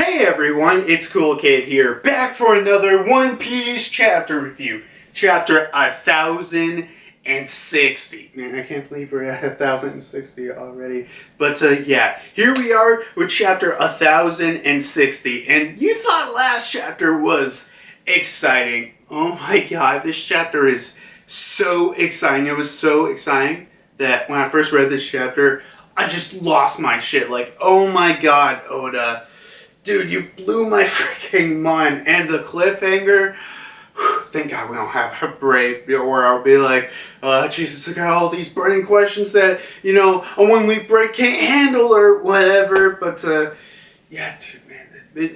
Hey everyone, it's Coolkid here, back for another One Piece chapter review. Chapter 1060. Man, I can't believe we're at 1060 already. But yeah, here we are with chapter 1060. And you thought last chapter was exciting. Oh my god, this chapter is so exciting. It was so exciting that when I first read this chapter, I just lost my shit. Like, oh my god, Oda. Dude, you blew my freaking mind. And the cliffhanger, thank God we don't have a break where I'll be like, Jesus, I got all these burning questions that, when we break can't handle or whatever. But, yeah, dude, man,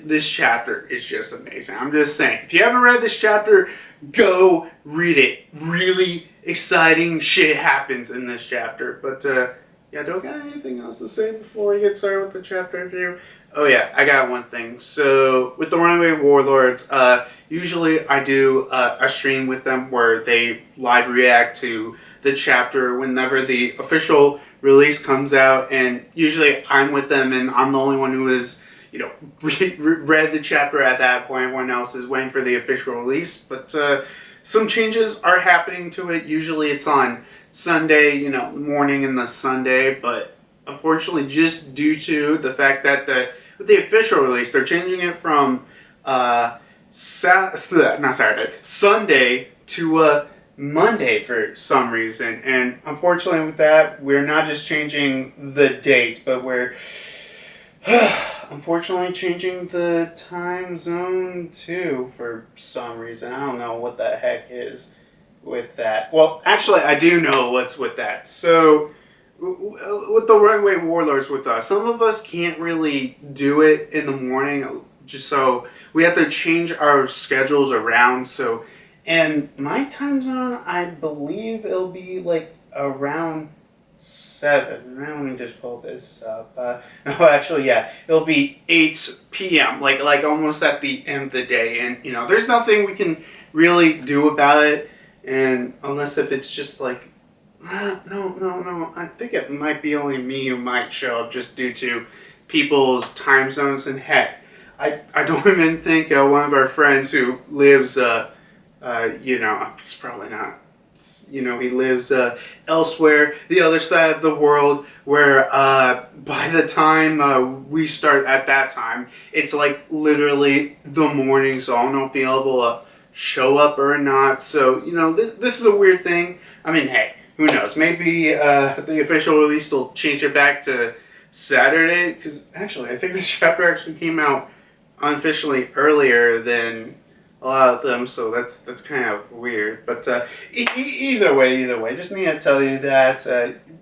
this chapter is just amazing. I'm just saying, if you haven't read this chapter, go read it. Really exciting shit happens in this chapter. But, yeah, don't got anything else to say before we get started with the chapter review? Oh yeah, I got one thing. So with the Runaway Warlords, usually I do a stream with them where they live react to the chapter whenever the official release comes out, and usually I'm with them and I'm the only one who is, read the chapter at that point. Everyone else is waiting for the official release, but some changes are happening to it. Usually it's on Sunday, morning in the Sunday, but unfortunately just due to the fact that with the official release, they're changing it from Sunday to Monday for some reason. And unfortunately with that, we're not just changing the date, but we're unfortunately changing the time zone too for some reason. I don't know what the heck is with that. Well, actually, I do know what's with that. So with the Runaway Warlords with us, some of us can't really do it in the morning, just so we have to change our schedules around. So, and my time zone, I believe it'll be like around 7. Let me just pull this up. No, actually, yeah, it'll be 8 p.m. Like almost at the end of the day, and there's nothing we can really do about it, and unless if it's just like. No. I think it might be only me who might show up just due to people's time zones. And heck, I don't even think one of our friends who lives, it's probably not, he lives elsewhere, the other side of the world, where by the time we start at that time, it's like literally the morning, so I don't know if he'll be able to show up or not. So, this is a weird thing. I mean, hey. Who knows? Maybe the official release will change it back to Saturday. Because actually, I think this chapter actually came out unofficially earlier than a lot of them. So that's kind of weird. But either way, just need to tell you that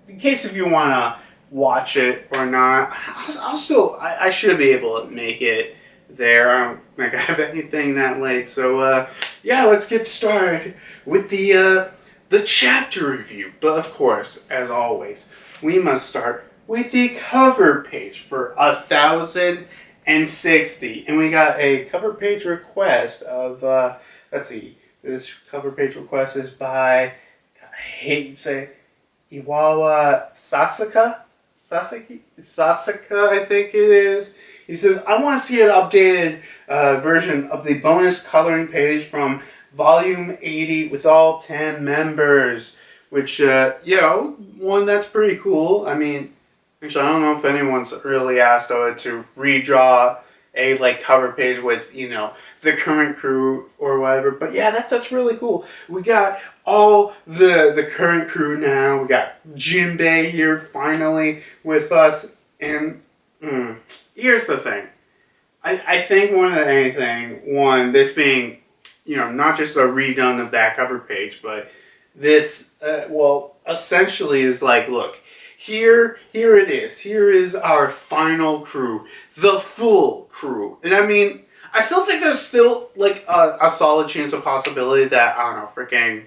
in case if you want to watch it or not, I should be able to make it there. I don't think I have anything that late. So yeah, let's get started with the chapter review. But of course, as always, we must start with the cover page for 1060. And we got a cover page request of, let's see, this cover page request is by, I hate to say, Iwawa Sasaka, I think it is. He says, I want to see an updated version of the bonus coloring page from Volume 80 with all 10 members, which, one, that's pretty cool. I mean, actually, I don't know if anyone's really asked Oda to redraw a, cover page with, the current crew or whatever. But yeah, that's really cool. We got all the current crew now. We got Jinbei here finally with us. And here's the thing. I think more than anything, this being not just a redone of that cover page, but this, essentially is like, look, here it is. Here is our final crew, the full crew. And I mean, I still think there's still, a solid chance of possibility that, I don't know, freaking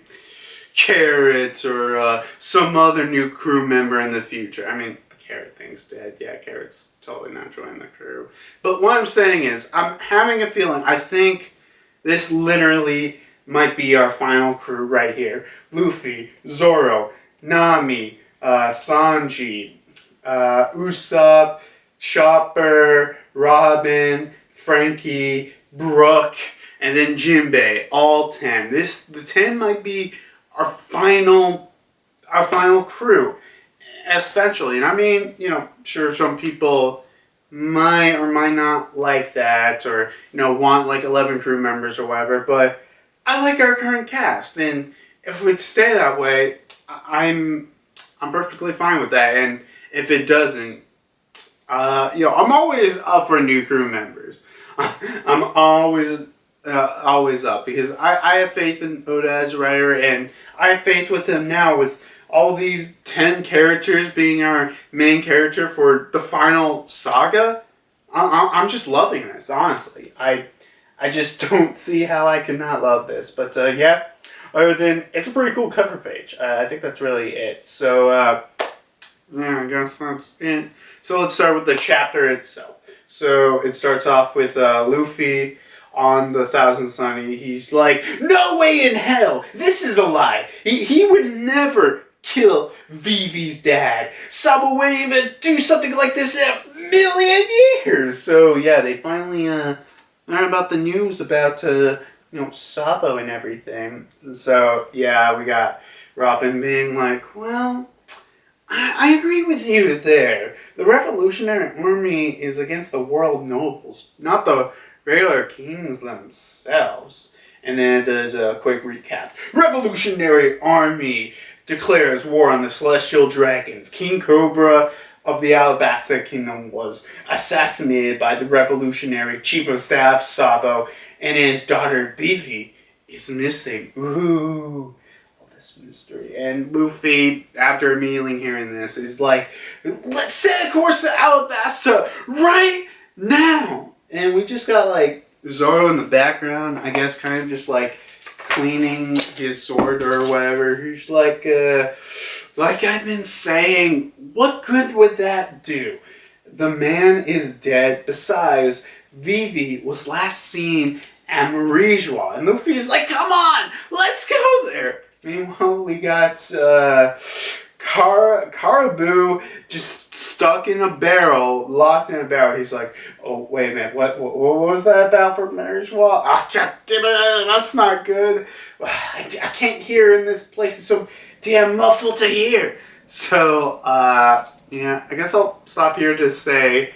Carrot or some other new crew member in the future. I mean, the Carrot thing's dead. Yeah, Carrot's totally not joining the crew. But what I'm saying is, I'm having a feeling, I think this literally might be our final crew right here. Luffy, Zoro, Nami, Sanji, Usopp, Chopper, Robin, Frankie, Brooke, and then Jinbei, all 10. The 10 might be our final crew, essentially. And I mean, sure, some people might or might not like that, or want like 11 crew members or whatever, but I like our current cast, and if we stay that way, I'm perfectly fine with that. And if it doesn't, I'm always up for new crew members. I'm always up, because I have faith in Oda as a writer, and I have faith with him now, with all these 10 characters being our main character for the final saga. I'm just loving this, honestly. I just don't see how I could not love this. But yeah, other than it's a pretty cool cover page. I think that's really it. So yeah, I guess that's it. So let's start with the chapter itself. So it starts off with Luffy on the Thousand Sunny. He's like, no way in hell! This is a lie! He would never kill Vivi's dad. Sabo wouldn't even do something like this in a million years! So yeah, they finally learn about the news about Sabo and everything. So yeah, we got Robin being like, well, I agree with you there. The Revolutionary Army is against the world nobles, not the regular kings themselves. And then it does a quick recap. Revolutionary Army declares war on the Celestial Dragons. King Cobra of the Alabasta Kingdom was assassinated by the Revolutionary Chief of Staff Sabo, and his daughter Vivi is missing. Ooh, all this mystery. And Luffy, after immediately hearing this, is like, let's set a course to Alabasta right now! And we just got like Zoro in the background, I guess, kind of just like cleaning his sword or whatever. He's like I've been saying, what good would that do? The man is dead. Besides, Vivi was last seen at Marijois. And Luffy's like, come on, let's go there. Meanwhile, we got Caribou just stuck in a barrel, locked in a barrel. He's like, oh, wait a minute, what was that about for Marijois? Ah, God damn it, that's not good. I can't hear in this place. It's so damn muffled to hear. So, yeah, I guess I'll stop here to say,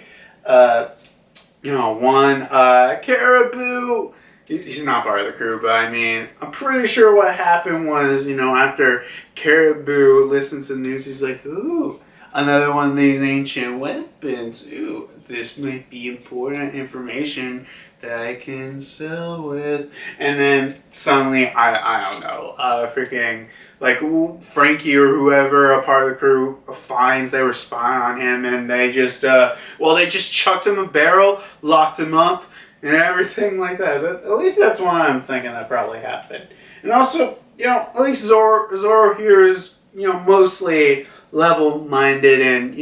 Caribou, he's not part of the crew, but I mean, I'm pretty sure what happened was, after Caribou listens to the news, he's like, ooh, another one of these ancient weapons. Ooh, this might be important information that I can sell with. And then suddenly, I don't know, freaking, like, Frankie or whoever, a part of the crew, finds they were spying on him, and they just, they just chucked him a barrel, locked him up, and everything like that. At least that's what I'm thinking that probably happened. And also, at least Zoro here is, mostly level-minded, and,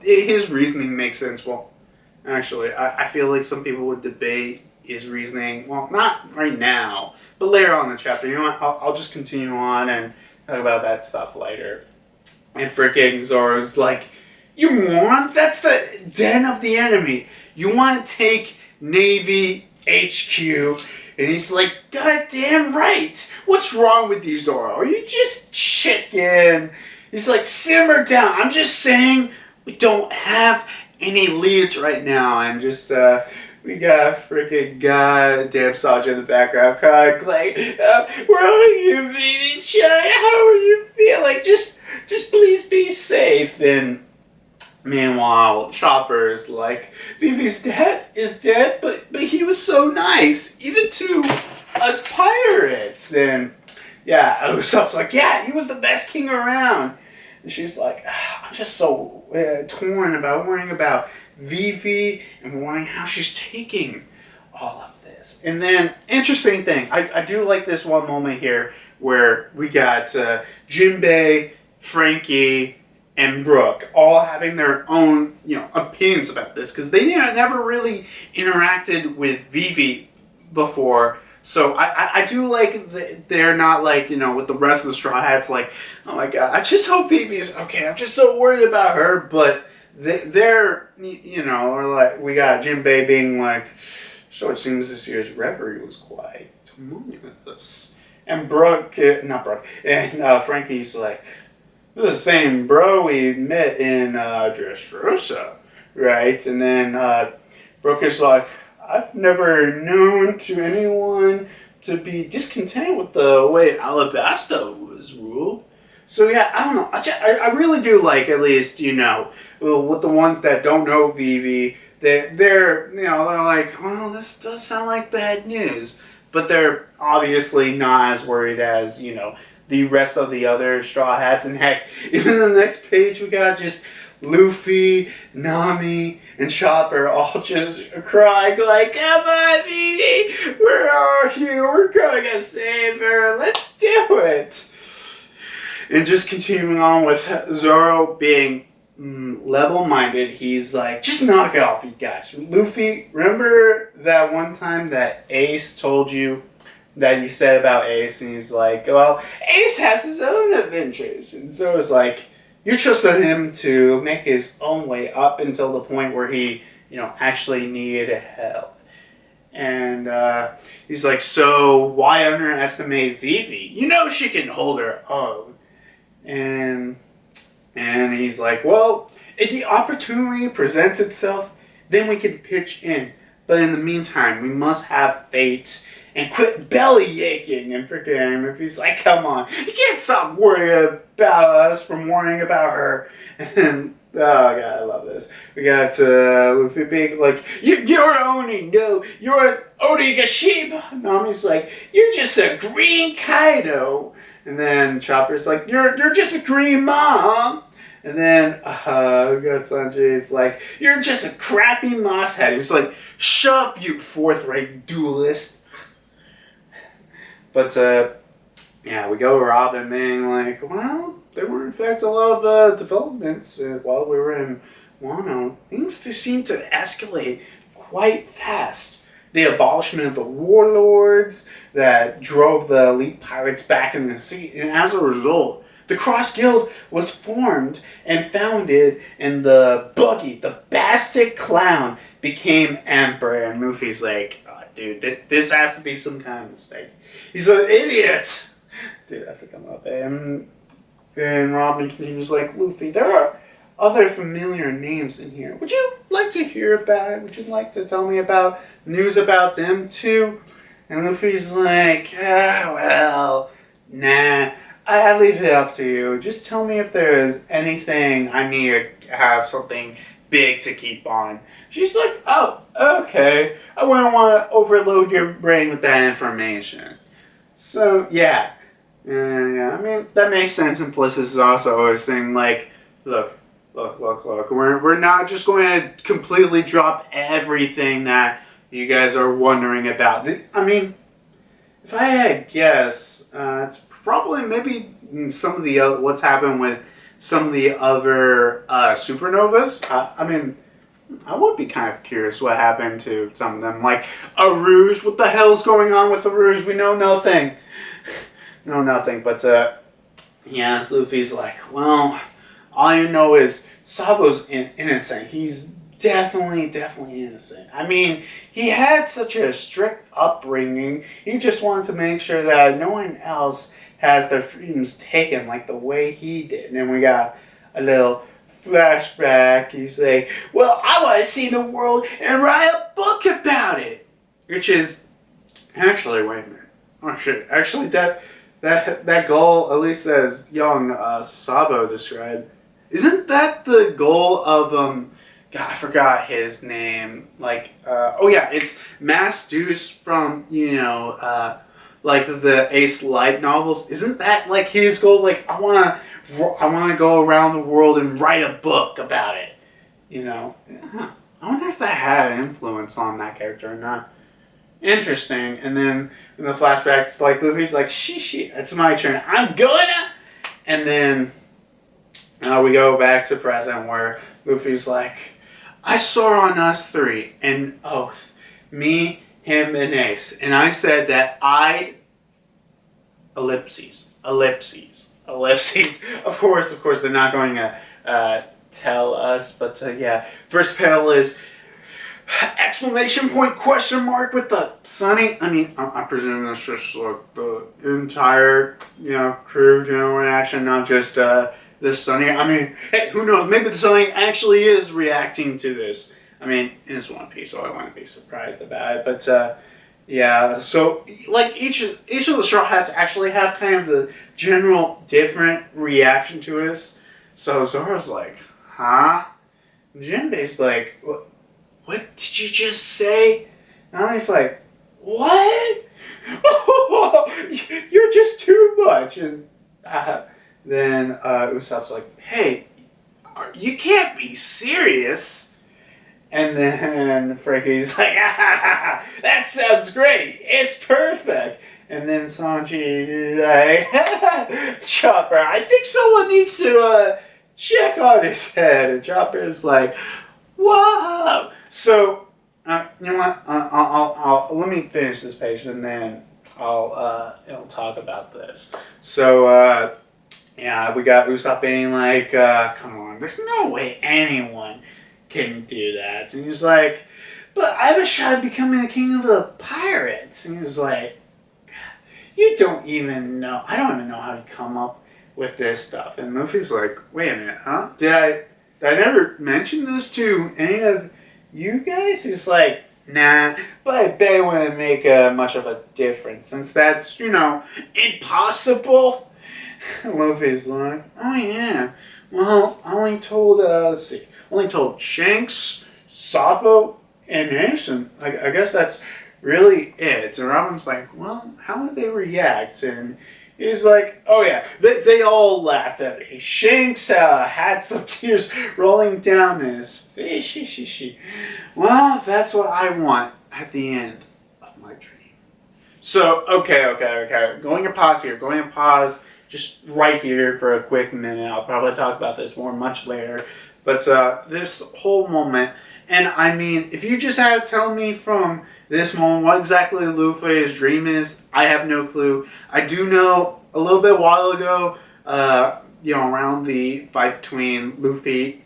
his reasoning makes sense. Well, actually, I feel like some people would debate his reasoning. Well, not right now, but later on in the chapter. You know what? I'll just continue on and talk about that stuff later. And freaking Zoro's like, that's the den of the enemy. You want to take Navy HQ? And he's like, God damn right. What's wrong with you, Zoro? Are you just chicken? He's like, simmer down. I'm just saying we don't have any leads right now. I'm just, we got freaking goddamn Saja in the background crying like, where are you, baby Chai? How are you feeling? Just please be safe. And meanwhile, Chopper's like, Vivi's dad is dead, but he was so nice, even to us pirates. And yeah, Usopp's like, yeah, he was the best king around. And she's like, I'm just so torn about worrying about Vivi and wondering how she's taking all of this. And then, interesting thing, I do like this one moment here where we got Jinbei, Frankie, and Brooke all having their own, opinions about this, because they never really interacted with Vivi before. So I do like they're not like, with the rest of the Straw Hats, like, oh my God, I just hope Vivi's okay. I'm just so worried about her. But they're, or like, we got Jinbei being like, So it seems this year's reverie was quite tumultuous. And Frankie's like, this is the same bro we met in Dressrosa, right? And then Brooke is like, I've never known to anyone to be discontent with the way Alabasta was ruled. So yeah, I don't know. I really do like, at least, with the ones that don't know Vivi, they're like, well, this does sound like bad news. But they're obviously not as worried as, the rest of the other Straw Hats. And heck, even the next page we got just Luffy, Nami, and Chopper all just crying like, come on, Vivi, where are you? We're going to save her. Let's do it. And just continuing on with Zoro being level-minded, he's like, just knock it off, you guys. Luffy, remember that one time that Ace told you that you said about Ace? And he's like, well, Ace has his own adventures. And Zoro's like, you trusted him to make his own way up until the point where he, actually needed help. And he's like, so why underestimate Vivi? She can hold her own. And he's like, well, if the opportunity presents itself, then we can pitch in. But in the meantime, we must have faith and quit belly aching. And freaking, if he's like, come on, you can't stop worrying about us from worrying about her. And then, oh god, I love this. We got Luffy being like, you're Oni, no, you're an Onigashima. Nami's like, you're just a green Kaido. And then Chopper's like, you're just a green mom. And then we got Sanjay's like, you're just a crappy moss head. He's like, shut up, you fourth-rate duelist. But we go to Robin being like, well, there were in fact a lot of developments while we were in Wano. Things seem to escalate quite fast. The abolishment of the warlords that drove the elite pirates back in the sea. And as a result, the Cross Guild was formed and founded, and the Bastic Clown, became emperor. And Luffy's like, oh, dude, this has to be some kind of mistake. He's an idiot. Dude, I think I'm up. And Robin continues like, Luffy, there are other familiar names in here. Would you like to hear about it? Would you like to tell me about news about them too? And Luffy's like, well, nah. I leave it up to you. Just tell me if there's anything I need to have something big to keep on. She's like, oh, okay. I wouldn't want to overload your brain with that information. So, yeah. I mean, that makes sense. And Bliss is also always saying, like, look. We're not just going to completely drop everything that you guys are wondering about. I mean, if I had to guess, it's probably maybe some of the what's happened with some of the other supernovas. I mean, I would be kind of curious what happened to some of them. Like Arouge, what the hell's going on with Arouge? We know nothing. Nothing. But yes, Luffy's like, well, all you know is Sabo's innocent. He's definitely innocent. I mean, he had such a strict upbringing. He just wanted to make sure that no one else has their freedoms taken like the way he did. And then we got a little flashback. He's like, well, I want to see the world and write a book about it. Which is, actually, wait a minute. Oh shit, actually that goal, at least as young Sabo described, isn't that the goal of, God, I forgot his name. Like, it's Mass Deuce from, like the Ace Light novels. Isn't that like his goal? Like, I wanna go around the world and write a book about it. I wonder if that had an influence on that character or not. Interesting. And then in the flashbacks, like Luffy's like, she, it's my turn. I'm gonna. And then we go back to present where Luffy's like, I swore on us three an oath, me, him, and Ace, and I said that I'd ellipses. Of course, they're not going to tell us, but yeah. First panel is exclamation point, question mark with the Sunny. I mean, I presume that's just like the entire, crew, reaction, not just the Sunny. I mean, hey, who knows? Maybe the Sunny actually is reacting to this. I mean, it's One Piece, so I wouldn't be surprised about it. But yeah, so like each of the Straw Hats actually have kind of the general different reaction to us. So Zoro's like, huh? Jinbei's like, what did you just say? And Nami's like, what? Oh, you're just too much. And then Usopp's like, hey, you can't be serious. And then Frankie's like, that sounds great. It's perfect. And then Sanji like, Chopper, I think someone needs to check on his head. And Chopper's like, whoa. So, you know what? I'll let me finish this page and then I'll talk about this. So, yeah, we got Usopp being like, come on, there's no way anyone can do that. And he's like, but I have a shot at becoming the king of the pirates. And he's like, you don't even know. I don't even know how to come up with this stuff. And Luffy's like, wait a minute, huh? Did I never mention this to any of you guys? He's like, nah, but I bet it wouldn't make much of a difference since that's, impossible. Luffy's like, oh yeah, well, I only told, only told Shanks, Soppo, and Ace, and I guess that's really it. And Robin's like, well, how would they react? And he's like, oh yeah, they all laughed at me. Shanks had some tears rolling down his face. Well, that's what I want at the end of my dream. So, okay. Going to pause just right here for a quick minute. I'll probably talk about this much later. But this whole moment, and I mean, if you just had to tell me from this moment what exactly Luffy's dream is, I have no clue. I do know a little bit while ago, around the fight between Luffy,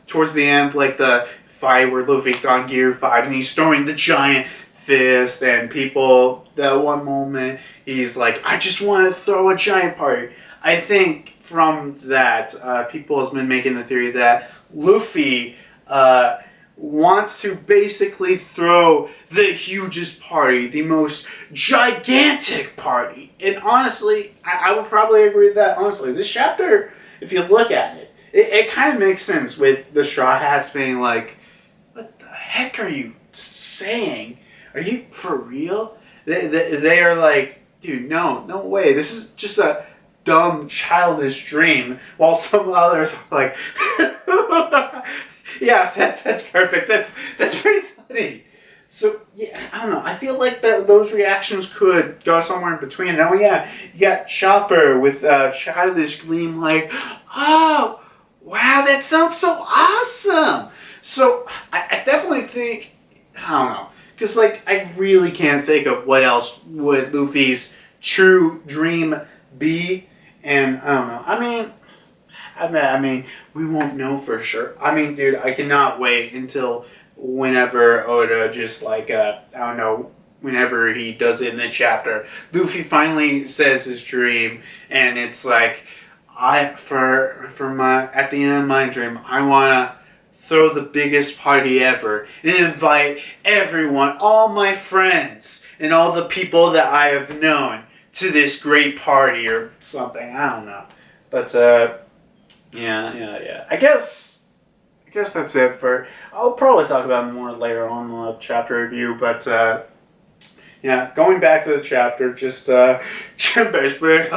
towards the end, like the fight where Luffy's on Gear 5 and he's throwing the giant fist and people, that one moment, he's like, I just want to throw a giant party. I think from that, people has been making the theory that Luffy wants to basically throw the hugest party, the most gigantic party. And honestly, I would probably agree with that. Honestly, this chapter, if you look at it, it kind of makes sense with the Straw Hats being like, what the heck are you saying? Are you for real? They are like, dude, no way. This is just a dumb, childish dream. While some others are like, yeah, that's perfect. That's pretty funny. So, yeah, I don't know. I feel like those reactions could go somewhere in between. And, oh, yeah, you got Chopper with childish gleam like, oh, wow, that sounds so awesome. So, I definitely think, I don't know. Because, I really can't think of what else would Luffy's true dream be. And, I don't know. I mean, we won't know for sure. I mean, dude, I cannot wait until whenever Oda just whenever he does it in the chapter, Luffy finally says his dream, and it's like, at the end of my dream, I wanna throw the biggest party ever and invite everyone, all my friends, and all the people that I have known to this great party or something. I don't know, but yeah. I guess that's it for. I'll probably talk about it more later on in the chapter review, but yeah, going back to the chapter, just basically,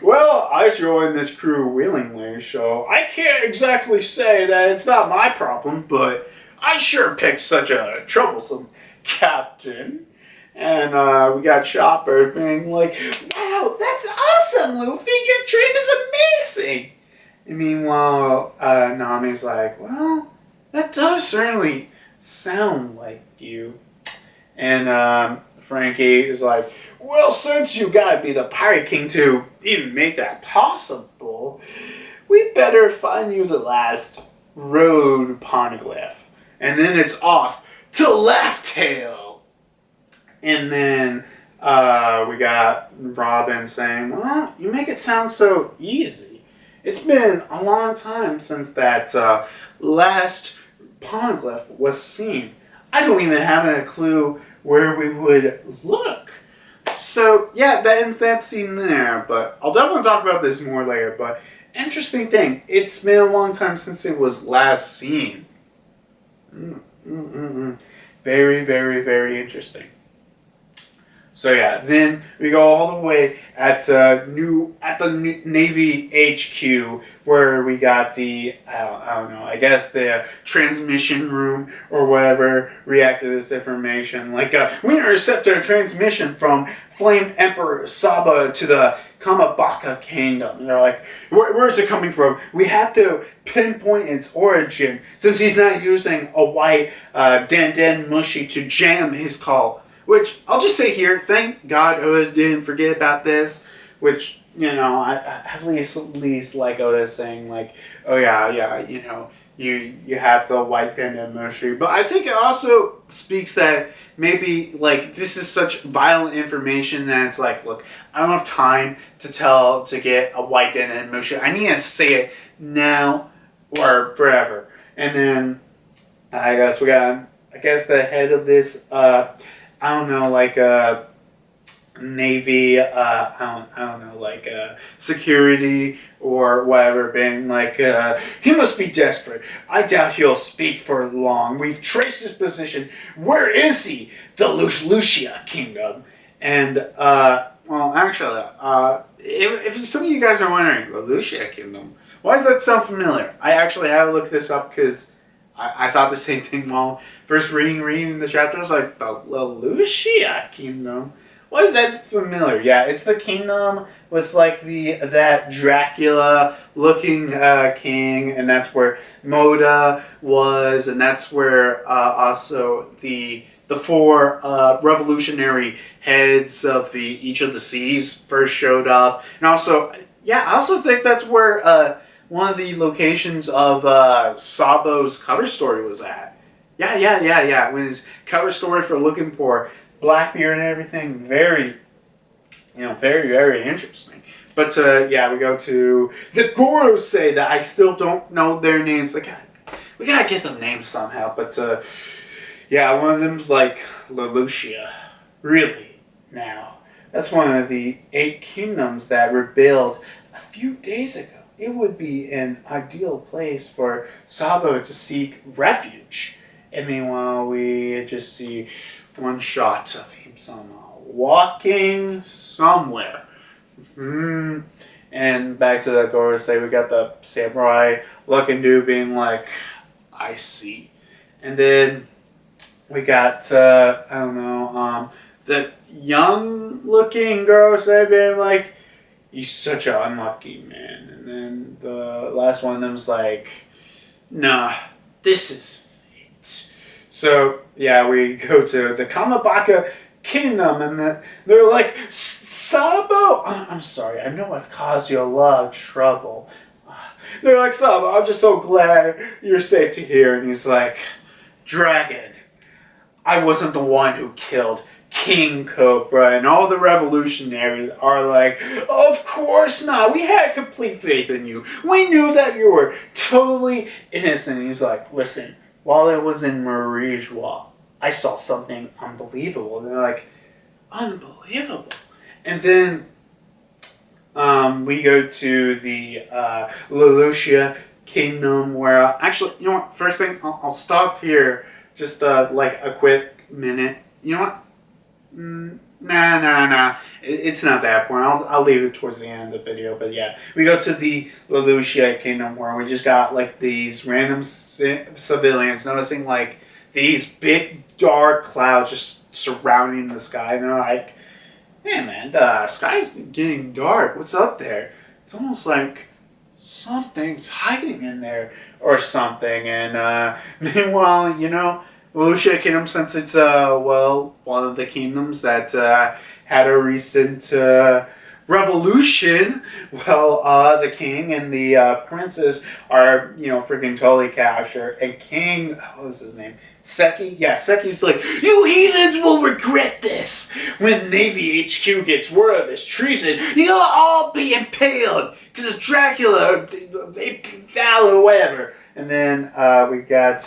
well, I joined this crew willingly, so I can't exactly say that it's not my problem, but I sure picked such a troublesome captain. And we got Chopper being like, wow, that's awesome, Luffy, your dream is amazing. And meanwhile, Nami's like, well, that does certainly sound like you. And Frankie is like, well, since you gotta be the Pirate King to even make that possible, we better find you the last road poneglyph. And then it's off to left tail. And then we got Robin saying, well, you make it sound so easy. It's been a long time since that last poneglyph was seen. I don't even have a clue where we would look. So, yeah, that ends that scene there. But I'll definitely talk about this more later. But interesting thing, it's been a long time since it was last seen. Very, very, very interesting. So yeah, then we go all the way at the Navy HQ where we got the I don't know, I guess the transmission room or whatever reacted to this information. Like we intercept a transmission from Flame Emperor Saba to the Kamabaka Kingdom. And they're like, where is it coming from? We have to pinpoint its origin since he's not using a white Dan Mushi to jam his call. Which, I'll just say here, thank God Oda didn't forget about this. Which, you know, I at least like Oda saying, like, oh yeah, you know, you have the white panda Mushi. But I think it also speaks that maybe, like, this is such violent information that it's like, look, I don't have time to get a white panda Mushi. I need to say it now or forever. And then, I guess we got, the head of this, I don't know, like Navy, I don't know, like security or whatever, being like, he must be desperate. I doubt he'll speak for long. We've traced his position. Where is he? The Lucia Kingdom. And, well, actually, if some of you guys are wondering, the Lucia Kingdom, why does that sound familiar? I actually had to look this up because I thought the same thing while first reading the chapter. I was like, the Lucia Kingdom? Why is that familiar? Yeah, it's the kingdom with like that Dracula looking king, and that's where Moda was, and that's where also the four revolutionary heads of each of the seas first showed up, and also I also think that's where one of the locations of Sabo's cover story was at. Yeah. When his cover story for looking for Blackbeard and everything, very, very, very interesting. But yeah, we go to the Gorosei that I still don't know their names. Like, we gotta get them names somehow. But yeah, one of them's like Lelouchia. Really? Now, that's one of the 8 kingdoms that rebelled a few days ago. It would be an ideal place for Sabo to seek refuge. And meanwhile, we just see one shot of him somehow walking somewhere. And back to the Gorosei, we got the samurai looking dude being like, I see. And then we got, the young looking Gorosei being like, you're such an unlucky man. And then the last one of them was like, nah, this is fate. So, yeah, we go to the Kamabaka Kingdom, and they're like, Sabo? I'm sorry, I know I've caused you a lot of trouble. They're like, Sabo, I'm just so glad you're safe to here. And he's like, Dragon, I wasn't the one who killed King Cobra. And all the revolutionaries are like, of course not. We had complete faith in you. We knew that you were totally innocent. And he's like, listen, while I was in Marie-Joie, I saw something unbelievable. And they're like, unbelievable? And then we go to the Lelouchia Kingdom where, actually, you know what, first thing, I'll stop here, just like a quick minute. You know what? Nah. It's not that point. I'll leave it towards the end of the video. But yeah, we go to the Lelouchia Kingdom where we just got like these random civilians noticing like these big dark clouds just surrounding the sky. And they're like, hey man, the sky's getting dark. What's up there? It's almost like something's hiding in there or something. And meanwhile, Lelouchia Kingdom, since it's one of the kingdoms that had a recent revolution. Well, the king and the princess are, freaking totally captured. And King, what was his name? Seki? Yeah, Seki's like, you heathens will regret this. When Navy HQ gets word of this treason, you'll all be impaled because of Dracula or whatever. And then we got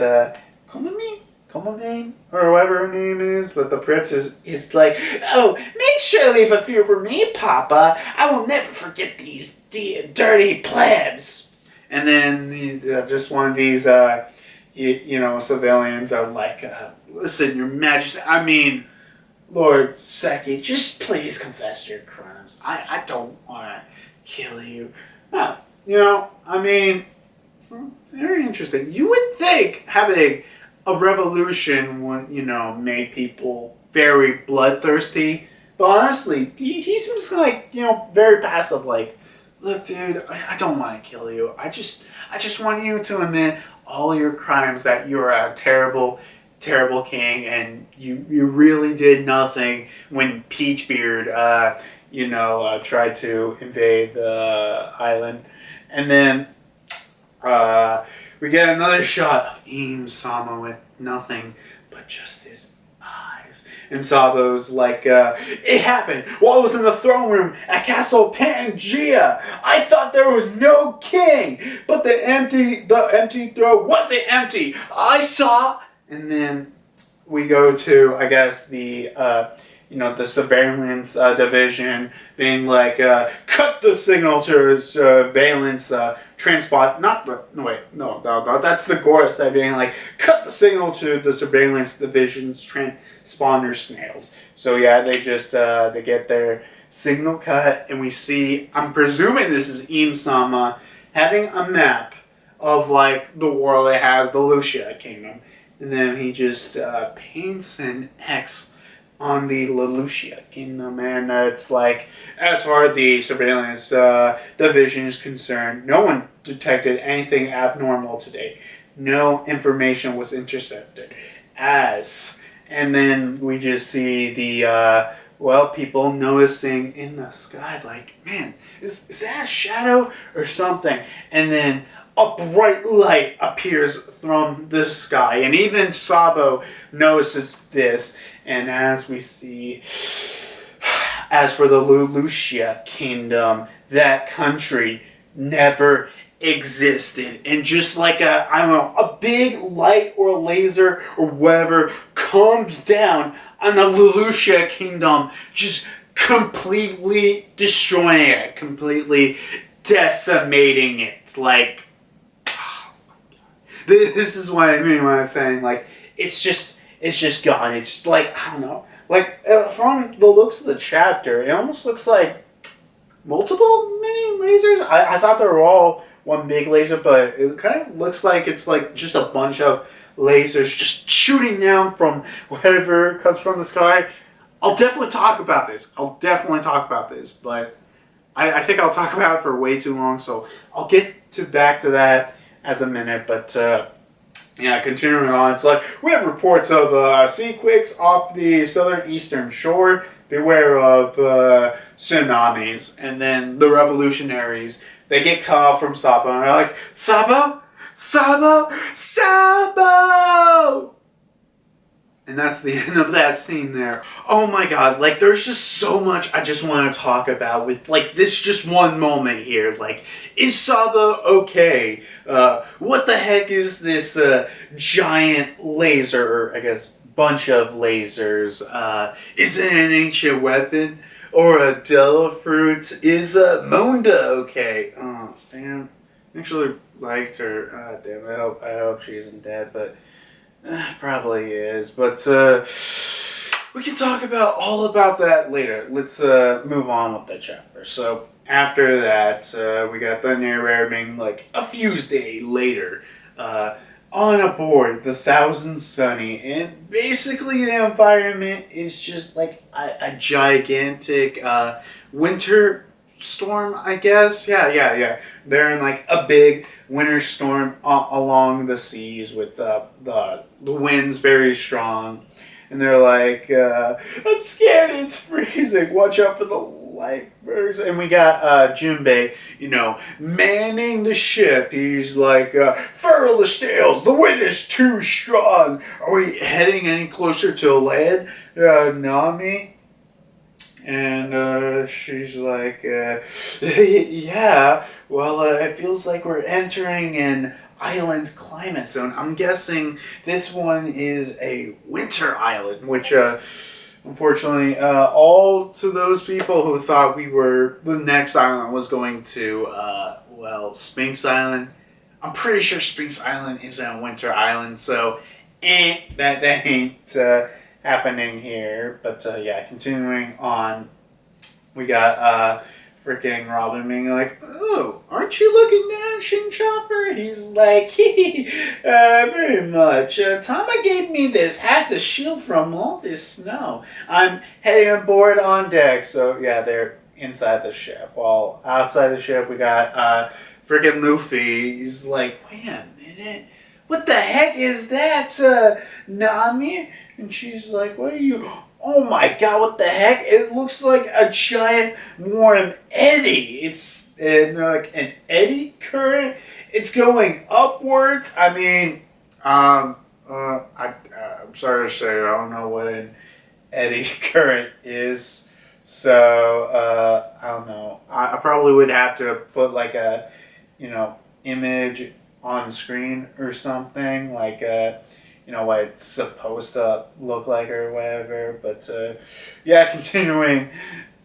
Komame, or whatever her name is, but the princess is like, oh, make sure to leave a few for me, Papa. I will never forget these dirty plebs. And then just one of these, civilians are like, listen, Your Majesty, I mean, Lord Seki, just please confess your crimes. I don't want to kill you. Very interesting. You would think having a revolution would, make people very bloodthirsty. But honestly, he seems like, very passive. Like, look, dude, I don't want to kill you. I just want you to admit all your crimes, that you're a terrible, terrible king, and you really did nothing when Peachbeard, tried to invade the island. And then we get another shot of Sama with nothing but just his eyes. And Sabo's like, it happened while I was in the throne room at Castle Pangea. I thought there was no king, but the empty throne wasn't empty. I saw. And then we go to, I guess, the surveillance division being like, cut the signal to surveillance transport. That's the Gora side being like, cut the signal to the surveillance division's transponder snails. So yeah, they just they get their signal cut, and we see, I'm presuming this is Sama having a map of like the world that has the Lucia Kingdom, and then he just paints an X on the Lelouchia Kingdom, and it's like, as far as the surveillance division is concerned, no one detected anything abnormal today. No information was intercepted. And then we just see the people noticing in the sky, like, man, is that a shadow or something? And then a bright light appears from the sky, and even Sabo notices this. And as we see, as for the Lelouchia Kingdom, that country never existed. And just like a big light or a laser or whatever comes down on the Lelouchia Kingdom, just completely destroying it, completely decimating it. Like, this is what I mean when I'm saying, like, it's just gone. It's like, I don't know. Like, from the looks of the chapter, it almost looks like multiple mini lasers. I thought they were all one big laser, but it kind of looks like it's like just a bunch of lasers just shooting down from whatever comes from the sky. I'll definitely talk about this, but I think I'll talk about it for way too long, so I'll get back to that as a minute. But continuing on, it's like, we have reports of sea quakes off the southern eastern shore. Beware of tsunamis. And then the revolutionaries, they get cut off from Sabo, and they're like, Sabo? Sabo? Sabo! And that's the end of that scene there. Oh my god, like, there's just so much I just want to talk about with, like, this just one moment here. Like, is Sabo okay? What the heck is this giant laser, or I guess bunch of lasers? Is it an ancient weapon? Or a devil fruit? Is Monda okay? Oh, damn. I actually liked her. Damn, I hope she isn't dead, but probably is. But we can talk all about that later. Let's move on with the chapter. So after that, we got the narrator being like, a few days later, on aboard the Thousand Sunny, and basically the environment is just like a gigantic winter storm, I guess. Yeah. They're in like a big winter storm along the seas with the winds very strong, and they're like, I'm scared, it's freezing. Watch out for the lifers, and we got Junbei, manning the ship. He's like, furl the sails, the wind is too strong. Are we heading any closer to land, Nami? And she's like, yeah, well, it feels like we're entering an island's climate zone. I'm guessing this one is a winter island, which, unfortunately, all to those people who thought the next island was going to, Sphinx Island. I'm pretty sure Sphinx Island is a winter island, so, that ain't, happening here. But continuing on, we got freaking Robin being like, oh, aren't you looking dashing, Chopper? He's like, very much. Tama gave me this hat to shield from all this snow. I'm heading aboard on deck. So yeah, they're inside the ship. While outside the ship, we got freaking Luffy. He's like, wait a minute, what the heck is that, Nami? And she's like, what are you? Oh my god, what the heck? It looks like a giant warm eddy. It's like an eddy current. It's going upwards. I mean, I'm sorry to say, I don't know what an eddy current is. So, I don't know. I probably would have to put like a, image on screen or something. Like, what it's supposed to look like or whatever. But, continuing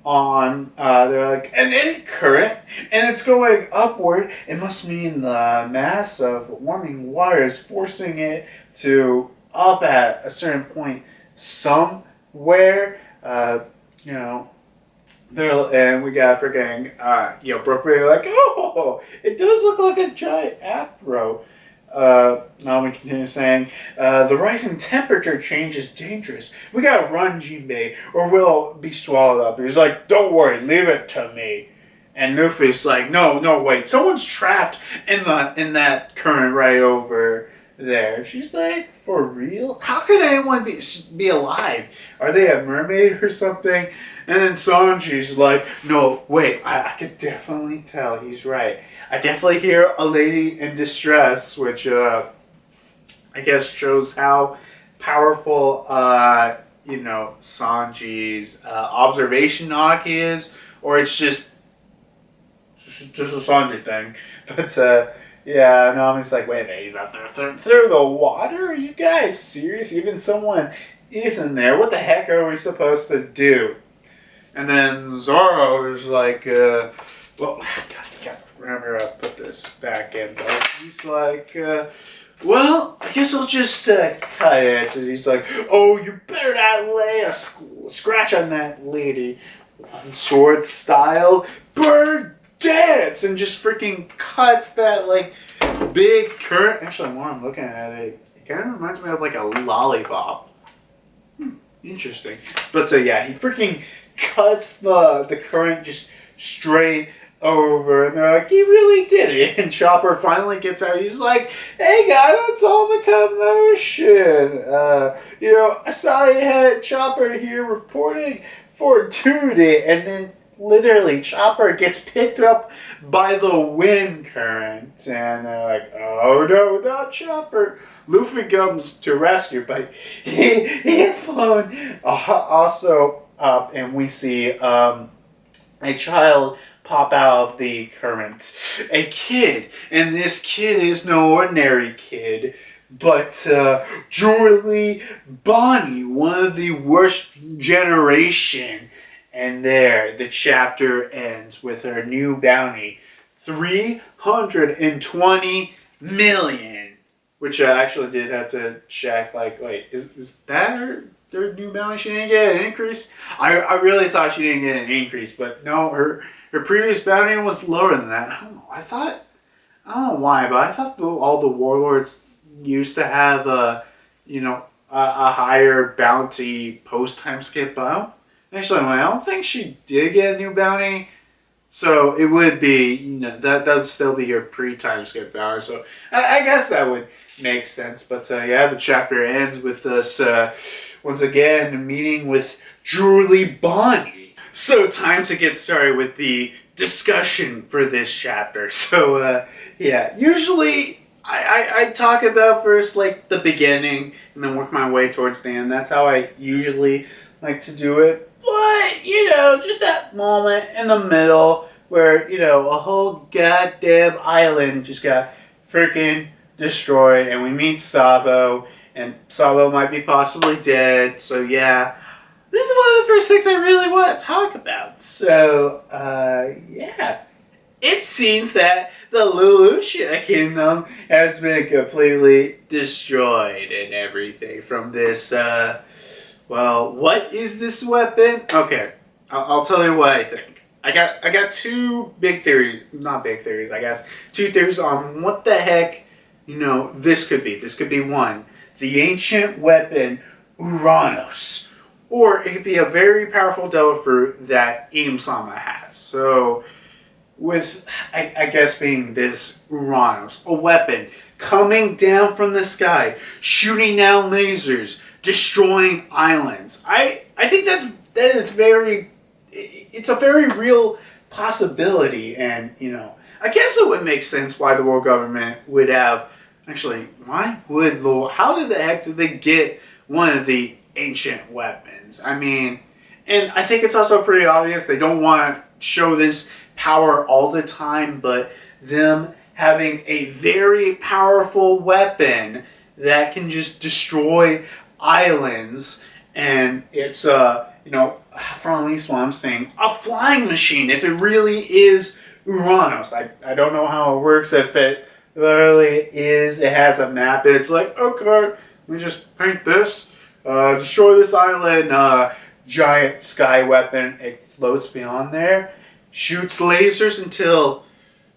on, they're like, an eddy current, and it's going upward. It must mean the mass of warming water is forcing it to up at a certain point somewhere, and we got freaking, Brooke being like, oh, it does look like a giant afro. Now we continue saying, the rising temperature change is dangerous. We gotta run, Jinbei, or we'll be swallowed up. He's like, don't worry, leave it to me. And Luffy's like, no, wait, someone's trapped in that current right over there. She's like, for real? How could anyone be alive? Are they a mermaid or something? And then Sanji's like, no, wait, I could definitely tell he's right. I definitely hear a lady in distress, which I guess shows how powerful, Sanji's observation knock is, or it's just a Sanji thing. But Nami's like, wait a minute, you left through the water? Are you guys serious? Even someone isn't there. What the heck are we supposed to do? And then Zoro is like, remember I put this back in, but he's like, well, I guess I'll just cut it. And he's like, oh, you better not lay a scratch on that lady. One sword style, bird dance, and just freaking cuts that like big current. Actually, more I'm looking at it, it kind of reminds me of like a lollipop. Interesting. But he freaking cuts the current just straight over, and they're like, he really did it. And Chopper finally gets out. He's like, hey guys, what's all the commotion? I saw you had Chopper here reporting for duty, and then literally Chopper gets picked up by the wind current, and they're like, oh no, not Chopper. Luffy comes to rescue, but he gets blown also up, and we see a child pop out of the current. A kid, and this kid is no ordinary kid, but Julie Bonnie, one of the worst generation. And there, the chapter ends with her new bounty, 320 million. Which I actually did have to check, like, wait, is that her new bounty? She didn't get an increase? I really thought she didn't get an increase, but no, her previous bounty was lower than that. I don't know. I don't know why, but I thought all the warlords used to have a higher bounty post-time skip, but actually, I don't think she did get a new bounty. So it would be, that would still be your pre-time skip bounty. So I guess that would make sense. But the chapter ends with us once again meeting with Julie Bonnie. So time to get started with the discussion for this chapter. So yeah, usually I talk about first like the beginning and then work my way towards the end. That's how I usually like to do it. But, just that moment in the middle where, a whole goddamn island just got freaking destroyed and we meet Sabo and Sabo might be possibly dead. So yeah, this is one of the first things I really want to talk about. So, yeah. It seems that the Lelouchia Kingdom has been completely destroyed and everything from this, well, what is this weapon? Okay, I'll tell you what I think. I got two big theories, not big theories, I guess. Two theories on what the heck, this could be. This could be one, the ancient weapon Uranus. Or it could be a very powerful devil fruit that Sama has. So, with, I guess, being this Uranus, a weapon coming down from the sky, shooting down lasers, destroying islands. I think that is it's a very real possibility. And, I guess it would make sense why the world government would have, actually, how did the heck did they get one of the ancient weapons? I mean, and I think it's also pretty obvious they don't want to show this power all the time, but them having a very powerful weapon that can just destroy islands, and it's from at least what I'm saying, a flying machine if it really is Uranus. I don't know how it works if it literally is, it has a map, it's like, okay, let me just paint this, destroy this island, giant sky weapon, it floats beyond there, shoots lasers until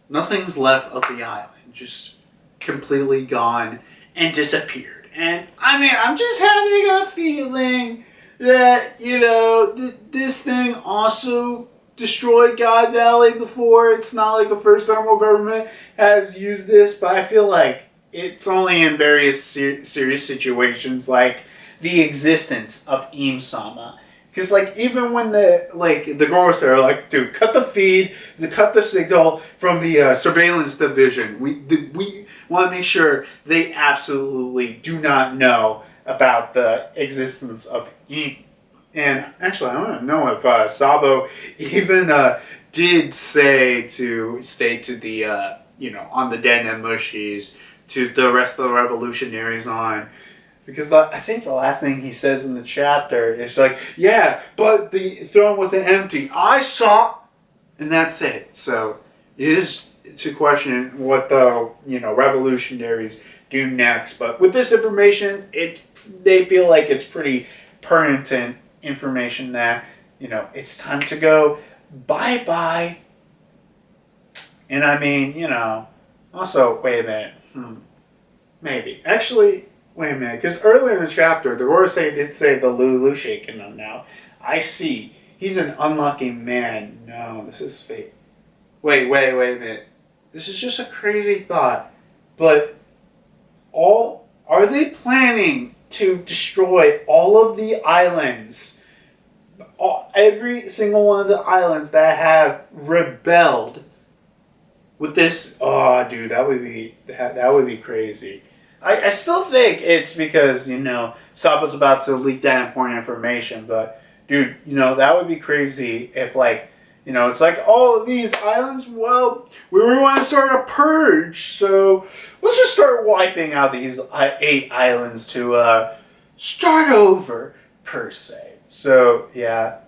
nothing's left of the island, just completely gone and disappeared. And I mean, I'm just having a feeling that, this thing also destroyed God Valley before. It's not like the first time world government has used this, but I feel like it's only in various serious situations, like the existence of Sama. Because, even when the girls are like, dude, cut the feed, cut the signal from the surveillance division. We want to make sure they absolutely do not know about the existence of And actually, I don't know if Sabo even did state to the, on the Den and Mushies to the rest of the revolutionaries on. Because I think the last thing he says in the chapter is like, yeah, but the throne wasn't empty. I saw, and that's it. So it is to question what the revolutionaries do next. But with this information, they feel like it's pretty pertinent information that it's time to go bye bye. And I mean, also wait a minute, maybe actually. Wait a minute, because earlier in the chapter, the Rorosei did say the Lelouchia Kingdom now. I see. He's an unlucky man. No, this is fake. Wait a minute. This is just a crazy thought. But are they planning to destroy all of the islands? Every single one of the islands that have rebelled with this? Oh, dude, that would be crazy. I still think it's because, Sabo's about to leak that important information, but, dude, that would be crazy if, it's like, all of these islands, well, we really want to start a purge, so let's just start wiping out these 8 islands to start over, per se. So, yeah,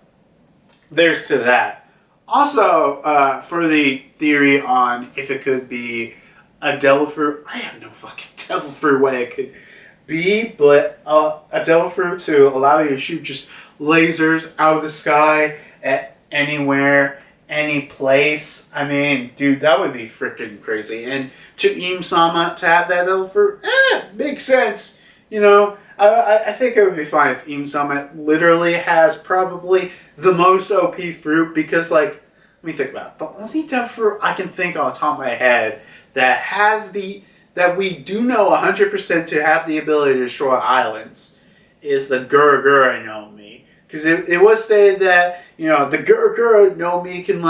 there's to that. Also, for the theory on if it could be a devil fruit, I have no fucking devil fruit what it could be, but a devil fruit to allow you to shoot just lasers out of the sky at anywhere, any place. I mean, dude, that would be freaking crazy. And to Sama to have that devil fruit, makes sense. I think it would be fine if Sama literally has probably the most OP fruit, because, let me think about it. The only devil fruit I can think on the top of my head that we do know 100% to have the ability to destroy islands is the Guragura no Mi. Because it was stated that, the Gurgura no Mi can,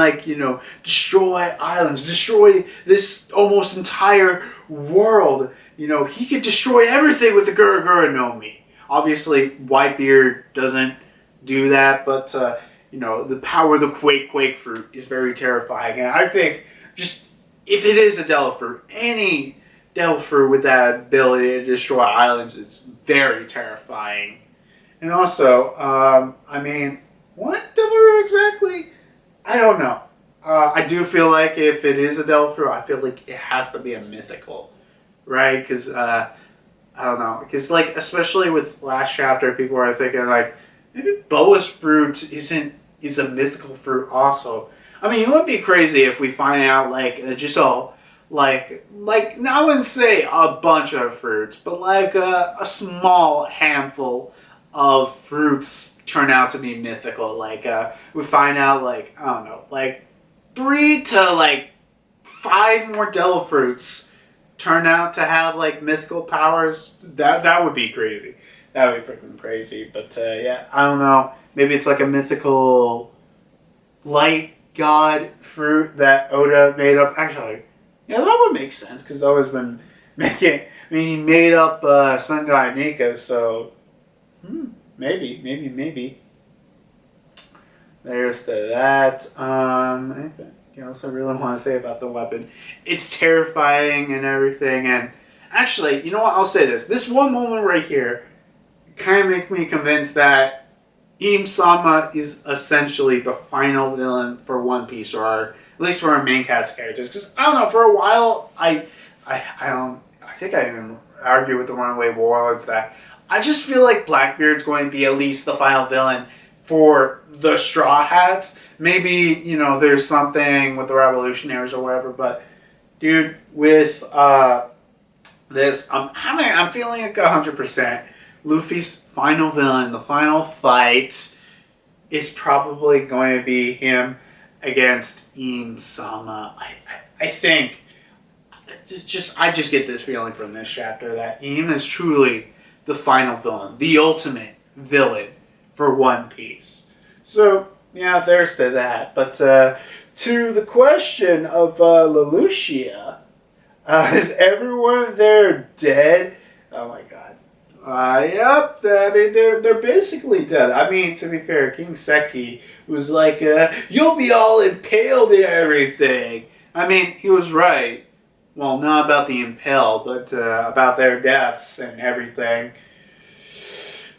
destroy islands, destroy this almost entire world. He could destroy everything with the Gurgura no Mi. Obviously, Whitebeard doesn't do that, but, the power of the Quake fruit is very terrifying. And I think just, if it is a Devil Fruit, any Devil Fruit with that ability to destroy islands is very terrifying. And also, what Devil Fruit exactly? I don't know. I do feel like if it is a Devil Fruit, I feel like it has to be a mythical, right? Because, I don't know. Because, especially with last chapter, people are thinking, maybe Boa's Fruit is a mythical fruit also. It would be crazy if we find out, just all, I wouldn't say a bunch of fruits, but a small handful of fruits turn out to be mythical. We find out, I don't know, 3 to 5 more Devil Fruits turn out to have mythical powers. That would be crazy. That would be freaking crazy. But yeah, I don't know. Maybe it's a mythical light god fruit that Oda made up. Actually, yeah, that would make sense because Oda's been making. He made up Sun God Nico, so maybe. There's to that. Anything else I really want to say about the weapon? It's terrifying and everything. And actually, you know what? I'll say this. This one moment right here kind of makes me convinced that Im-sama is essentially the final villain for One Piece, or at least for our main cast characters. Because I don't know, for a while I think I even argue with the Runaway Warlords that I just feel like Blackbeard's going to be at least the final villain for the Straw Hats. Maybe, there's something with the Revolutionaries or whatever, but dude, with this, I'm feeling 100%. Luffy's final villain, the final fight, is probably going to be him against Im-sama. I think, I just get this feeling from this chapter that Im is truly the final villain, the ultimate villain for One Piece. So, yeah, there's to that. But to the question of Lelouchia, is everyone there dead? Oh my god. Yep, they're basically dead. To be fair, King Seki was like, you'll be all impaled and everything. He was right. Well, not about the impale, but about their deaths and everything.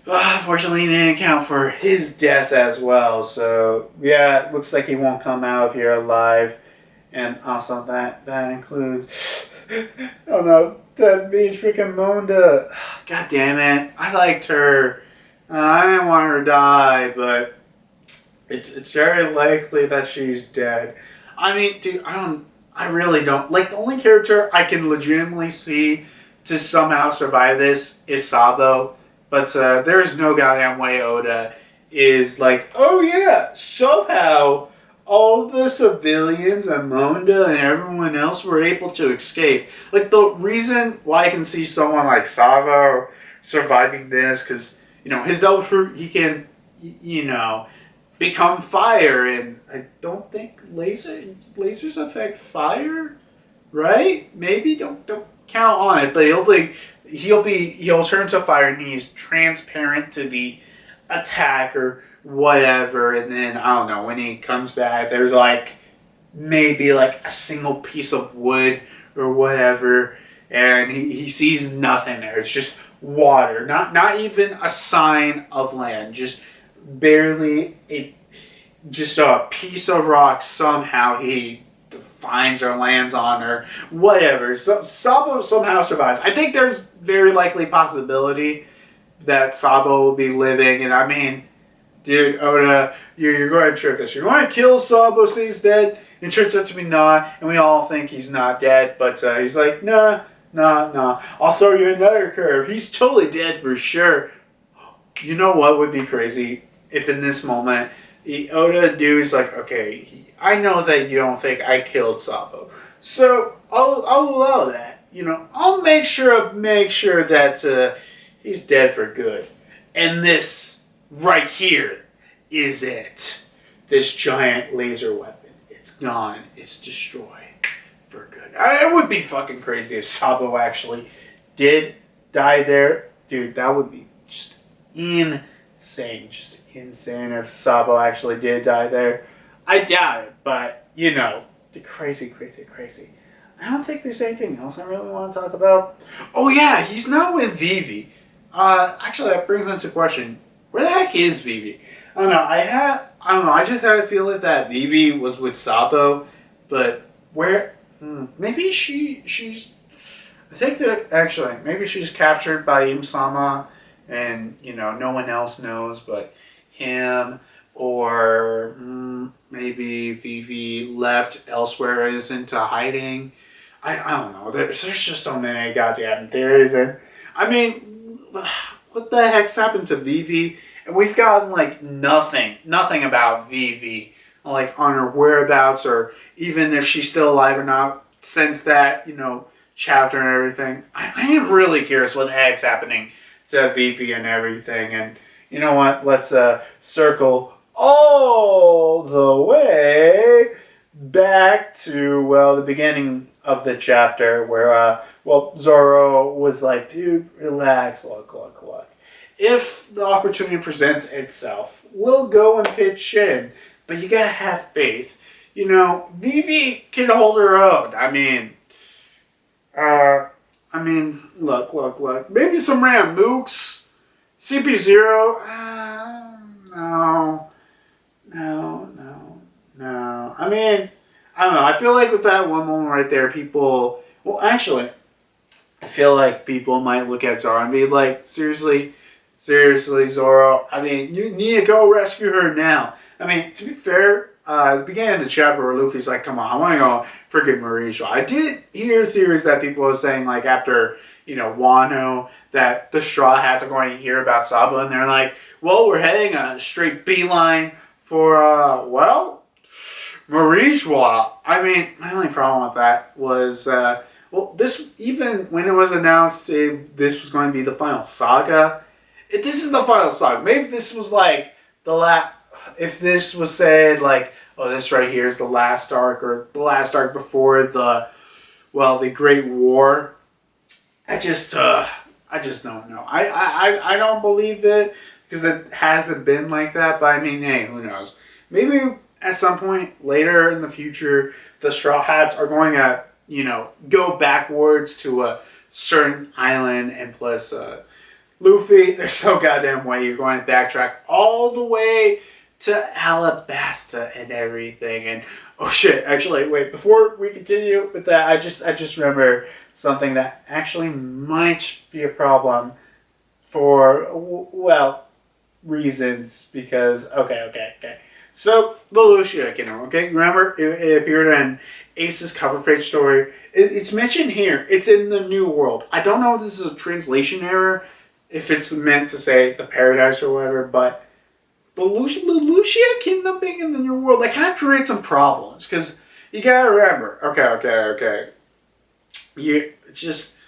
Unfortunately, he didn't account for his death as well. So, yeah, it looks like he won't come out of here alive. And also, that includes... oh no, that means freaking Monda. God damn it. I liked her. I didn't want her to die, but it's very likely that she's dead. Dude, I really don't. The only character I can legitimately see to somehow survive this is Sabo. But there's no goddamn way Oda is oh yeah, somehow all the civilians and Monda and everyone else were able to escape. The reason why I can see someone like Sabo surviving this, because, his Devil Fruit, he can, become fire, and I don't think lasers affect fire, right? Maybe, don't count on it, but he'll turn to fire, and he's transparent to the attack or whatever, and then I don't know, when he comes back there's maybe a single piece of wood or whatever, and he sees nothing there. It's just water, not even a sign of land, just barely a piece of rock somehow he finds or lands on or whatever. So Sabo somehow survives. I think there's very likely possibility that Sabo will be living, and dude, Oda, you're going to trick us. You're going to kill Sabo, say he's dead, and it turns out to be not, and we all think he's not dead, but he's like, nah, I'll throw you another curve. He's totally dead for sure. You know what would be crazy? If in this moment, Oda is like, okay, I know that you don't think I killed Sabo, so I'll allow that. I'll make sure that he's dead for good. And this right here is it. This giant laser weapon. It's gone. It's destroyed. For good. It would be fucking crazy if Sabo actually did die there. Dude, that would be just insane. Just insane if Sabo actually did die there. I doubt it, but, you know, crazy. I don't think there's anything else I really want to talk about. Oh yeah, he's not with Vivi. Actually, that brings into question, where the heck is Vivi? I don't know. I just had a feeling that Vivi was with Sabo, but where? Maybe she's. I think that actually maybe she's captured by Im-sama, and you know no one else knows but him, or maybe Vivi left elsewhere and is into hiding. I don't know. There's just so many goddamn theories, and I mean, what the heck's happened to Vivi? And we've gotten like nothing about Vivi, like on her whereabouts or even if she's still alive or not since that, you know, chapter and everything. I am really curious what the heck's happening to Vivi and everything. And you know what? Let's circle all the way back to, well, the beginning of the chapter where, Zoro was like, dude, relax, look. If the opportunity presents itself, we'll go and pitch in. But you gotta have faith. You know, Vivi can hold her own. I mean, look. Maybe some Ram Mooks, CP0. No. I mean, I don't know. I feel like with that one moment right there, people. Well, actually, I feel like people might look at Zoro and be like, seriously, Zoro. I mean, you need to go rescue her now. I mean, to be fair, at the beginning of the chapter where Luffy's like, come on, I want to go freaking Mauricio. I did hear theories that people were saying, like, after, you know, Wano, that the Straw Hats are going to hear about Sabo, and they're like, well, we're heading a straight beeline for, Mauricio. I mean, my only problem with that was, this, even when it was announced this was going to be the final saga, this is the final saga. Maybe this was like if this was said like, oh, this right here is the last arc, or the last arc before the Great War. I just don't know. I don't believe it because it hasn't been like that. But I mean, hey, who knows? Maybe at some point later in the future, the Straw Hats are going to, you know, go backwards to a certain island, and plus, Luffy, there's no goddamn way you're going to backtrack all the way to Alabasta and everything. And oh shit, actually, wait, before we continue with that, I just remember something that actually might be a problem for, reasons, because, okay. So, the Lucia Kingdom, okay? Remember, it appeared in Ace's cover page story. It's mentioned here. It's in the New World. I don't know if this is a translation error, if it's meant to say the paradise or whatever, but the Lucia Kingdom being in the New World, that kind of creates some problems, because you gotta remember, okay. You just,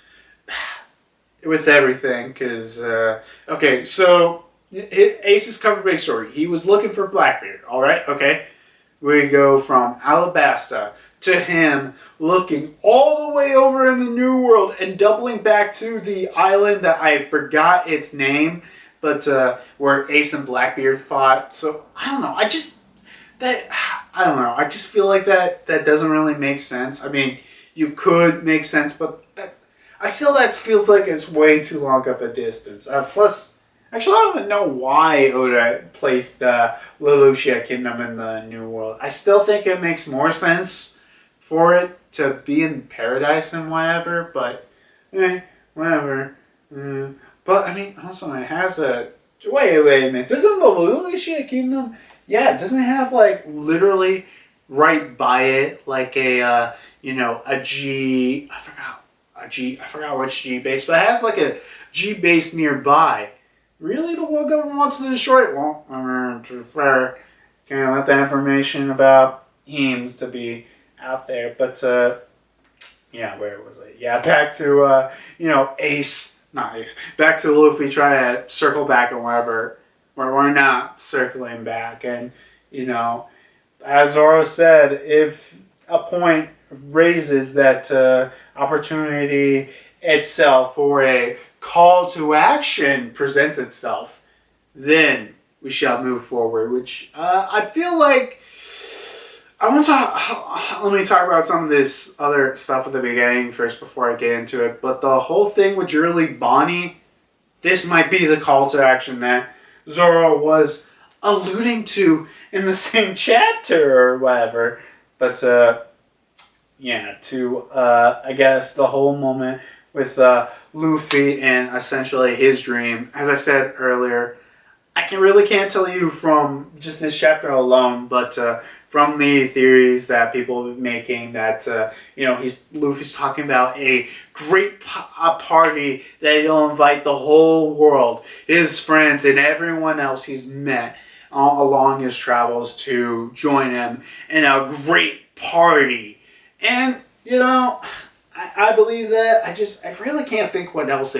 with everything, because, so, Ace's cover page story, he was looking for Blackbeard, alright, okay? We go from Alabasta to him looking all the way over in the New World and doubling back to the island that I forgot its name, but where Ace and Blackbeard fought. So I don't know. I just feel like that doesn't really make sense. I mean, you could make sense, but that feels like it's way too long of a distance. Plus, actually, I don't even know why Oda placed the Lelouchia Kingdom in the New World. I still think it makes more sense for it to be in paradise and whatever, but whatever. But I mean, also it has a wait a minute. Doesn't the Lelouchia Kingdom? Yeah, doesn't it have like literally right by it like a G? I forgot which G base, but it has like a G base nearby. Really, the world government wants to destroy it? Well, can't let that information about Eames to be out there. But, where was it? Yeah, back to, Ace. Not Ace. Back to Luffy trying to circle back and whatever. we're not circling back. And, as Zoro said, if a point raises that opportunity itself or a call to action presents itself, then we shall move forward. Which I feel like I want to. Let me talk about some of this other stuff at the beginning first before I get into it. But the whole thing with Julie Bonnie, this might be the call to action that Zoro was alluding to in the same chapter or whatever. But I guess the whole moment with Luffy and essentially his dream. As I said earlier, I really can't tell you from just this chapter alone, but from the theories that people have been making that Luffy's talking about a great party that he'll invite the whole world, his friends, and everyone else he's met along his travels to join him in a great party. And I believe that. I really can't think what else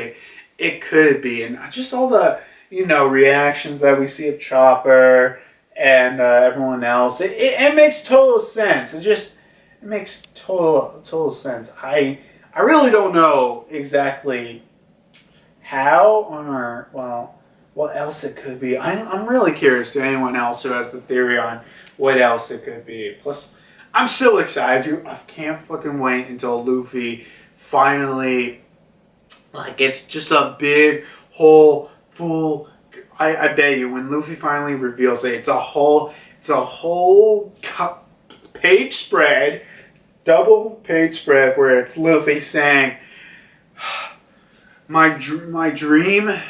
it could be, and just all the reactions that we see of Chopper and everyone else. It makes total sense. It makes total sense. I really don't know exactly how or what else it could be. I'm really curious to anyone else who has the theory on what else it could be. Plus, I'm still excited. I can't fucking wait until Luffy finally it's just a big whole full. I bet you when Luffy finally reveals it, it's a whole page spread, double page spread where it's Luffy saying, my dream,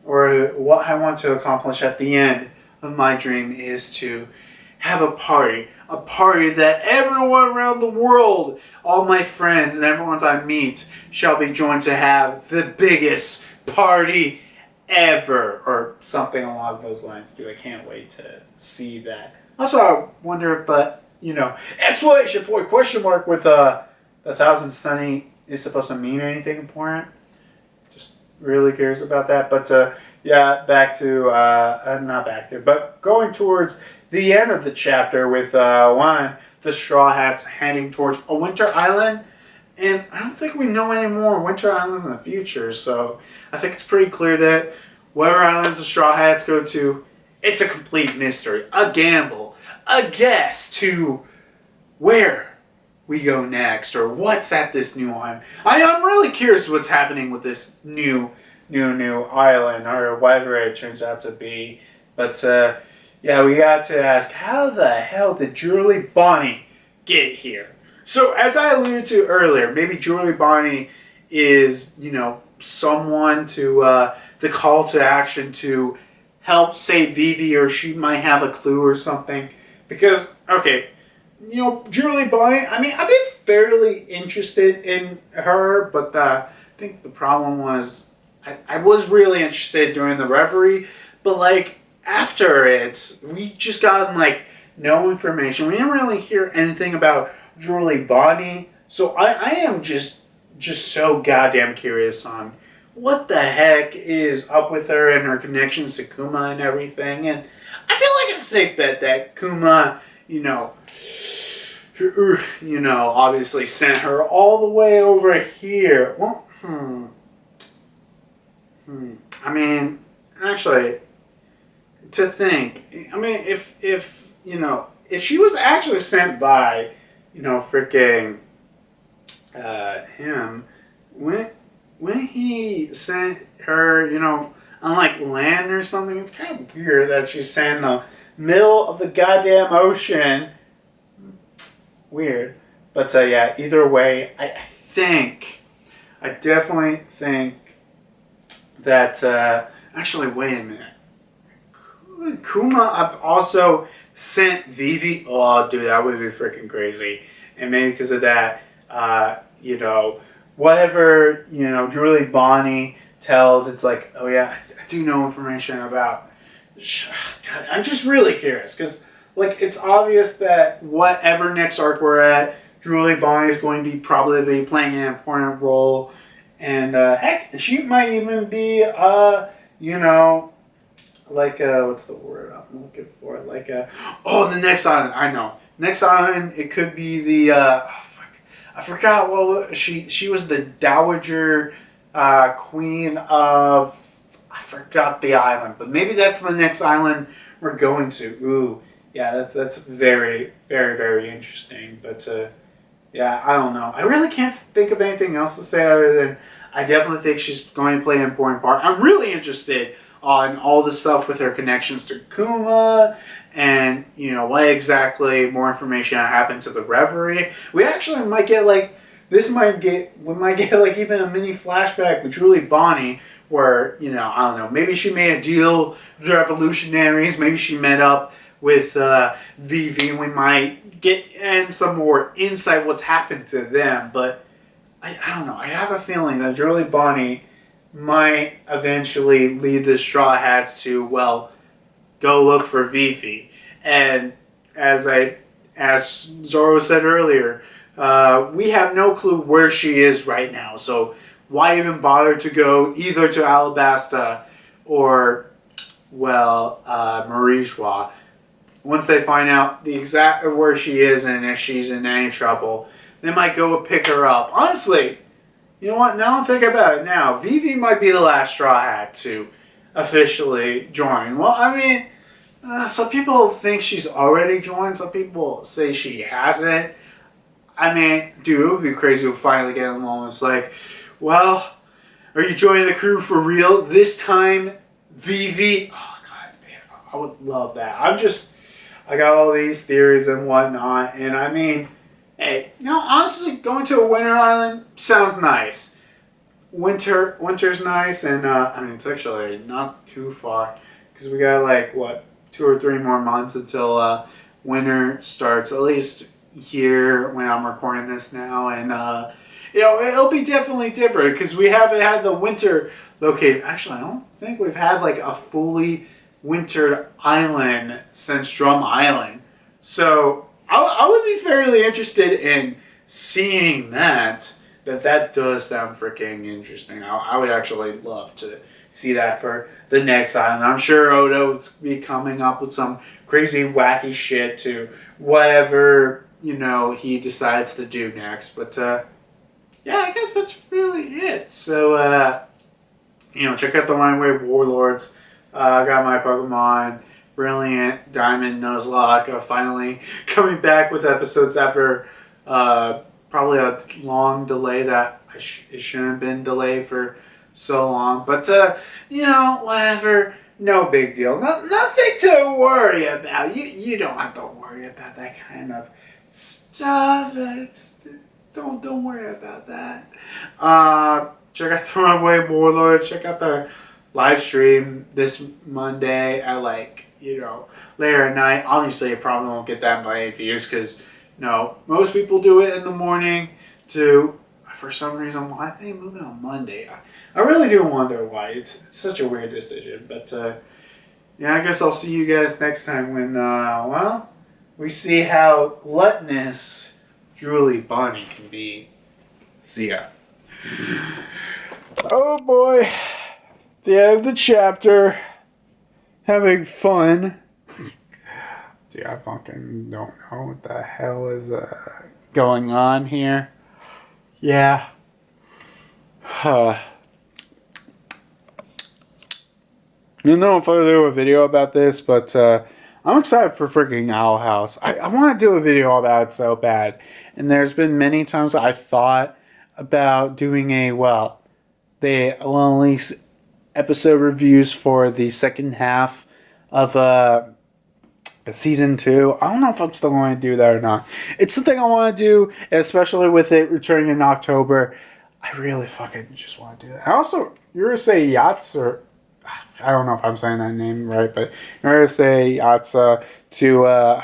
or what I want to accomplish at the end of my dream is to have a party that everyone around the world, all my friends and everyone I meet, shall be joined to have the biggest party ever, or something along those lines, dude. I can't wait to see that. Also, I wonder if, exclamation point, question mark with the 1,000 Sunny is supposed to mean anything important. Just really curious about that. But but going towards the end of the chapter with the Straw Hats heading towards a winter island. And I don't think we know any more winter islands in the future, so I think it's pretty clear that whatever islands the Straw Hats go to, it's a complete mystery, a gamble, a guess to where we go next, or what's at this new island. I'm really curious what's happening with this new island, or whatever it turns out to be. But we got to ask, how the hell did Julie Bonnie get here? So, as I alluded to earlier, maybe Julie Bonnie is, someone to the call to action to help save Vivi, or she might have a clue or something. Because, Julie Bonnie, I've been fairly interested in her, but I think the problem was I was really interested during the Reverie, but after it, we just got no information. We didn't really hear anything about Julie Bonnie, so I am just so goddamn curious on what the heck is up with her and her connections to Kuma and everything. And I feel like it's a safe bet that Kuma, obviously sent her all the way over here. Well, actually, to think, if she was actually sent by, freaking him, when he sent her, on land or something, it's kind of weird that she's sent in the middle of the goddamn ocean. Weird. But either way, I definitely think that, actually, wait a minute. Kuma, I've also sent Vivi. Oh, dude, that would be freaking crazy. And maybe because of that, whatever, Julie Bonnie tells, it's like, oh yeah, I do know information about. God, I'm just really curious because, it's obvious that whatever next arc we're at, Julie Bonnie is going to probably be playing an important role, and heck, she might even be, like what's the word I'm looking for? Like oh, the next island. I know. Next island. It could be the I forgot what she was the dowager queen of. I forgot the island, but maybe that's the next island we're going to. Ooh, yeah, that's very very very interesting. But yeah, I don't know. I really can't think of anything else to say other than I definitely think she's going to play an important part. I'm really interested on all the stuff with her connections to Kuma and, you know, what exactly more information happened to the Reverie. We actually might get like, we might get like even a mini flashback with Julie Bonnie where, you know, I don't know, maybe she made a deal with the revolutionaries, maybe she met up with Vivi. We might get in some more insight what's happened to them, but I don't know. I have a feeling that Julie Bonnie might eventually lead the Straw Hats to, well, go look for Vivi. And as Zoro said earlier, we have no clue where she is right now. So why even bother to go either to Alabasta or, well, Marie-Joie? Once they find out the exact where she is and if she's in any trouble, they might go pick her up. Honestly, you know what? Now I'm thinking about it now. Vivi might be the last Straw Hat to officially join. Well, I mean, some people think she's already joined. Some people say she hasn't. I mean, dude, it would be crazy to finally get a moment. It's like, well, are you joining the crew for real? This time, Vivi? Oh, God, man, I would love that. I got all these theories and whatnot, and I mean, hey, you know, honestly, going to a winter island sounds nice. Winter's nice, and I mean, it's actually not too far because we got like what 2 or 3 more months until winter starts. At least here when I'm recording this now, and you know, it'll be definitely different because we haven't had the winter located. Actually, I don't think we've had like a fully wintered island since Drum Island, so I would be fairly interested in seeing that. That does sound freaking interesting. I would actually love to see that for the next island. I'm sure Oda would be coming up with some crazy wacky shit to whatever, you know, he decides to do next. But yeah, I guess that's really it. So you know, check out the Runaway Warlords. I got my Pokemon Brilliant, Diamond, Nuzlocke finally coming back with episodes after probably a long delay that it shouldn't have been delayed for so long. But, you know, whatever. No big deal. Nothing to worry about. You don't have to worry about that kind of stuff. Don't worry about that. Check out the Runaway Warlords. Check out the live stream this Monday at like, you know, later at night. Obviously, it probably won't get that many views because, you know, most people do it in the morning for some reason, why they move it on Monday. I really do wonder why. It's such a weird decision. But, yeah, I guess I'll see you guys next time when, well, we see how gluttonous Julie Bonnie can be. See ya. Oh, boy. The end of the chapter. Having fun. Dude, I fucking don't know what the hell is going on here. Yeah. I don't know if I'll do a video about this, but I'm excited for freaking Owl House. I want to do a video about it so bad. And there's been many times I thought about doing at least episode reviews for the second half of season 2. I don't know if I'm still going to do that or not. It's something I want to do, especially with it returning in October. I really fucking just want to do that. I also, Urusei Yachts, I don't know if I'm saying that name right, but Urusei Yachts to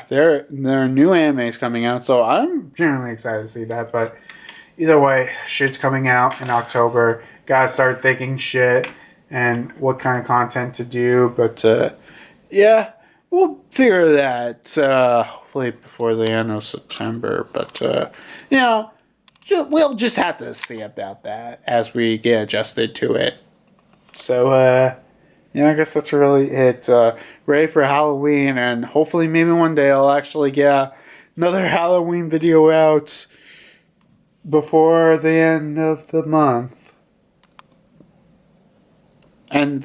their new animes coming out, so I'm generally excited to see that. But either way, shit's coming out in October. Gotta start thinking shit and what kind of content to do, but yeah, we'll figure that hopefully before the end of September. But you know, we'll just have to see about that as we get adjusted to it. So yeah, I guess that's really it. Ready for Halloween, and hopefully, maybe one day I'll actually get another Halloween video out before the end of the month. And